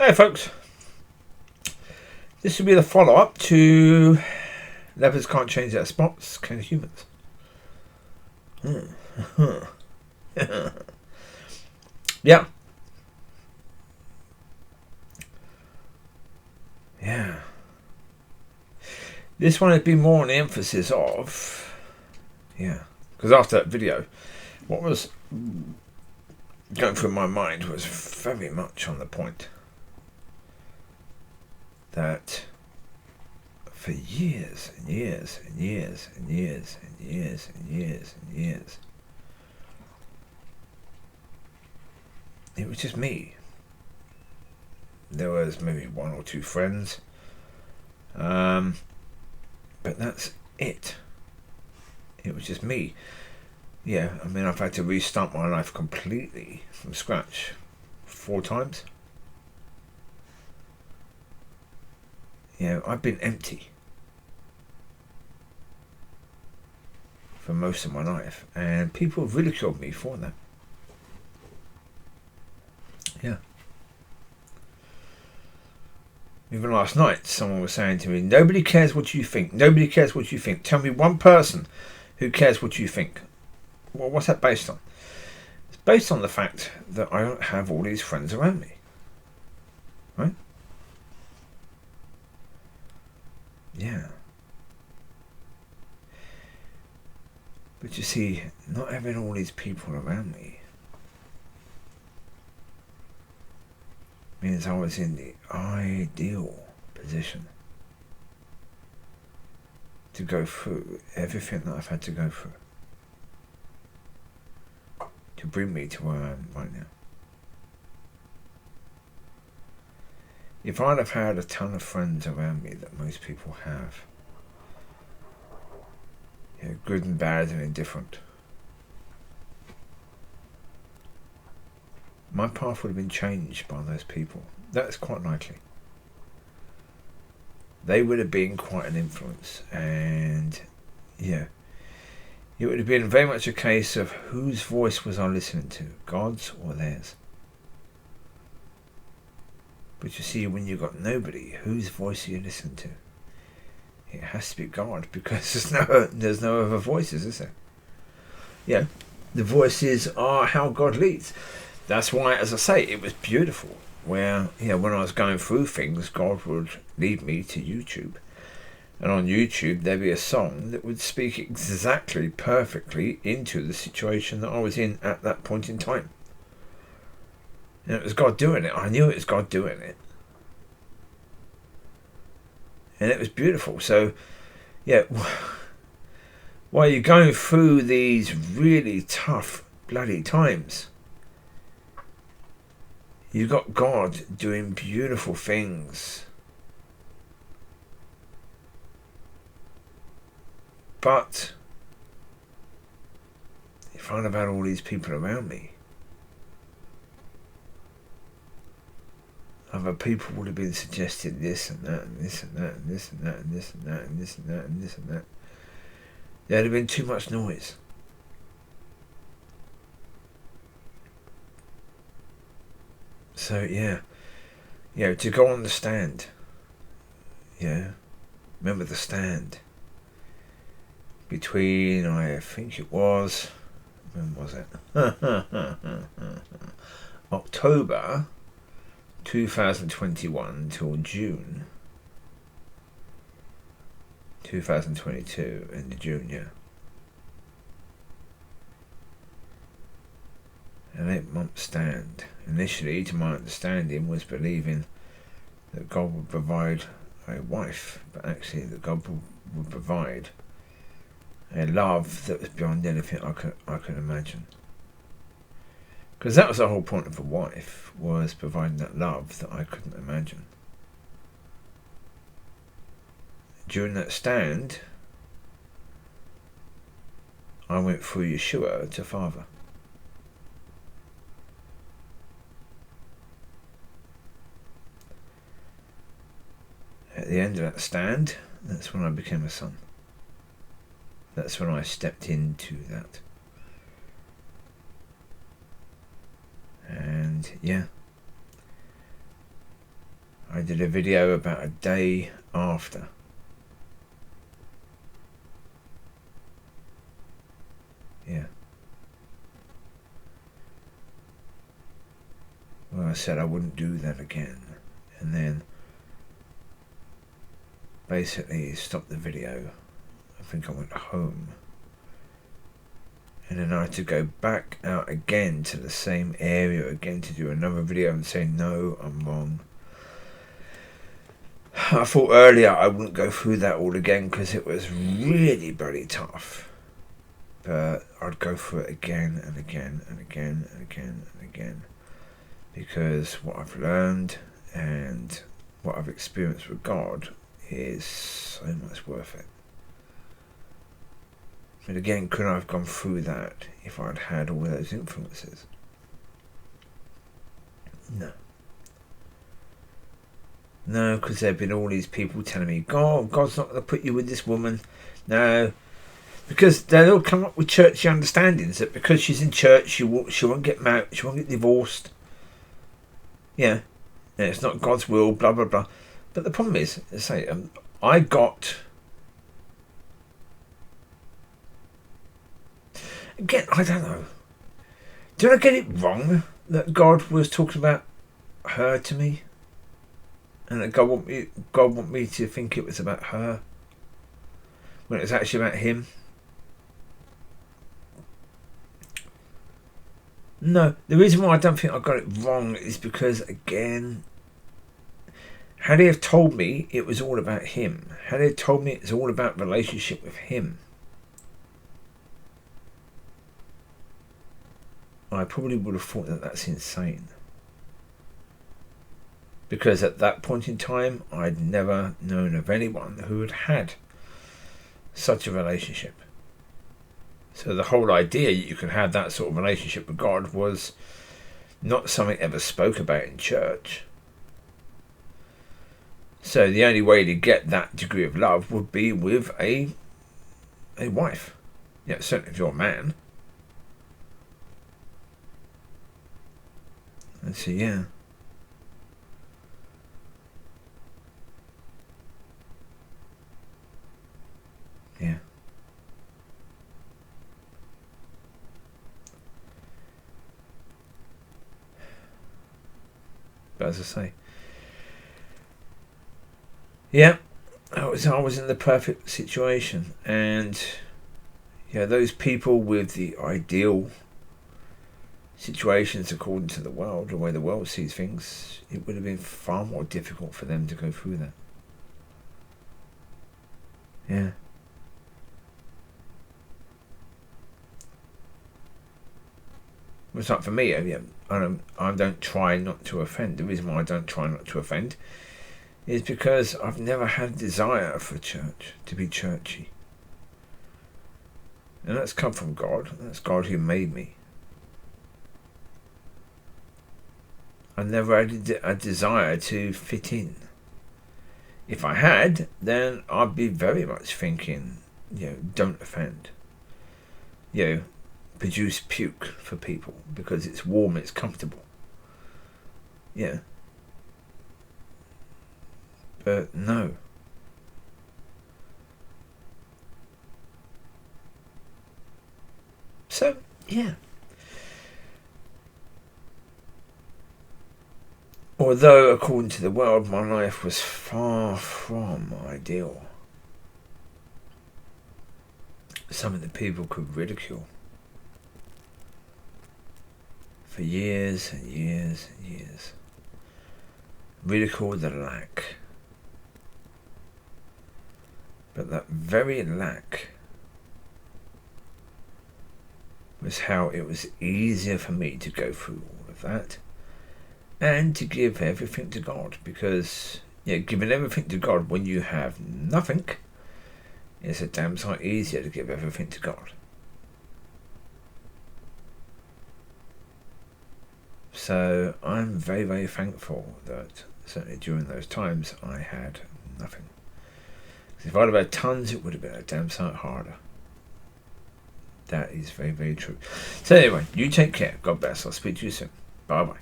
Hey folks, this will be the follow-up to Leopards Can't Change Their Spots, Can Humans? Yeah. This one has been more on the emphasis of, because after that video, what was going through my mind was very much on the point that for years and years and years and years and years and years and years, it was just me. There was maybe one or two friends, but that's it. It was just me. Yeah, I mean, I've had to restart my life completely from scratch 4 times. I've been empty for most of my life, and people have ridiculed me for that. Yeah. Even last night, someone was saying to me, nobody cares what you think. Nobody cares what you think. Tell me one person who cares what you think. Well, what's that based on? It's based on the fact that I don't have all these friends around me. Right? Yeah. But you see, not having all these people around me means I was in the ideal position to go through everything that I've had to go through to bring me to where I am right now. If I'd have had a ton of friends around me that most people have, good and bad and indifferent, my path would have been changed by those people. That's quite likely. They would have been quite an influence, and it would have been very much a case of whose voice was I listening to, God's or theirs. But you see, when you've got nobody, whose voice are you listening to? It has to be God, because there's no other voices, is there? Yeah, the voices are how God leads. That's why, as I say, it was beautiful. Where when I was going through things, God would lead me to YouTube, and on YouTube there'd be a song that would speak exactly, perfectly into the situation that I was in at that point in time. And it was God doing it. I knew it was God doing it. And it was beautiful. So, while you're going through these really tough, bloody times, you've got God doing beautiful things. But if I'd have had all these people around me, other people would have been suggesting this and that and this and that and this and that and this and that and this and that and this and that. There'd have been too much noise. So to go on the stand. Remember the stand between, I think it was, when was it? October 2021 till June 2022, end of June, An 8-month stand. Initially, to my understanding, was believing that God would provide a wife, but actually that God would provide a love that was beyond anything I could imagine. Because that was the whole point of a wife, was providing that love that I couldn't imagine. During that stand, I went through Yeshua to Father. At the end of that stand, that's when I became a son. That's when I stepped into that. And I did a video about a day after. Yeah. Well, I said I wouldn't do that again. And then basically stopped the video. I think I went home. And then I had to go back out again to the same area again to do another video and say, no, I'm wrong. I thought earlier I wouldn't go through that all again because it was really bloody tough. But I'd go through it again and again and again and again and again. Because what I've learned and what I've experienced with God is so much worth it. But again, couldn't I have gone through that if I'd had all those influences? No. No, because there have been all these people telling me, God's not going to put you with this woman. No. Because they'll come up with churchy understandings that because she's in church, she won't get married, she won't get divorced. Yeah. And it's not God's will, blah, blah, blah. But the problem is, I got... Again, I don't know. Did I get it wrong that God was talking about her to me? And that God want me to think it was about her when it was actually about him? No, the reason why I don't think I got it wrong is because, again, had he have told me it was all about him, had he have told me it's all about relationship with him, I probably would have thought that that's insane. Because at that point in time, I'd never known of anyone who had had such a relationship. So the whole idea you could have that sort of relationship with God was not something ever spoke about in church. So the only way to get that degree of love would be with a wife. Yeah, certainly if you're a man. And so, yeah. Yeah. But as I say, yeah, I was in the perfect situation, and yeah, those people with the ideal situations according to the world, the way the world sees things, it would have been far more difficult for them to go through that. Yeah. It's like for me, I don't try not to offend. The reason why I don't try not to offend is because I've never had a desire for church, to be churchy. And that's come from God. That's God who made me. I never had a desire to fit in. If I had, then I'd be very much thinking, don't offend. Produce puke for people because it's warm, it's comfortable. Yeah. But no. So, yeah. Although, according to the world, my life was far from ideal. Something that people could ridicule. For years and years and years. Ridicule the lack. But that very lack was how it was easier for me to go through all of that and to give everything to God, because giving everything to God when you have nothing is a damn sight easier to give everything to God. So I'm very, very thankful that certainly during those times I had nothing. If I'd have had tons, it would have been a damn sight harder. That is very, very true. So anyway, you take care. God bless. I'll speak to you soon. Bye bye.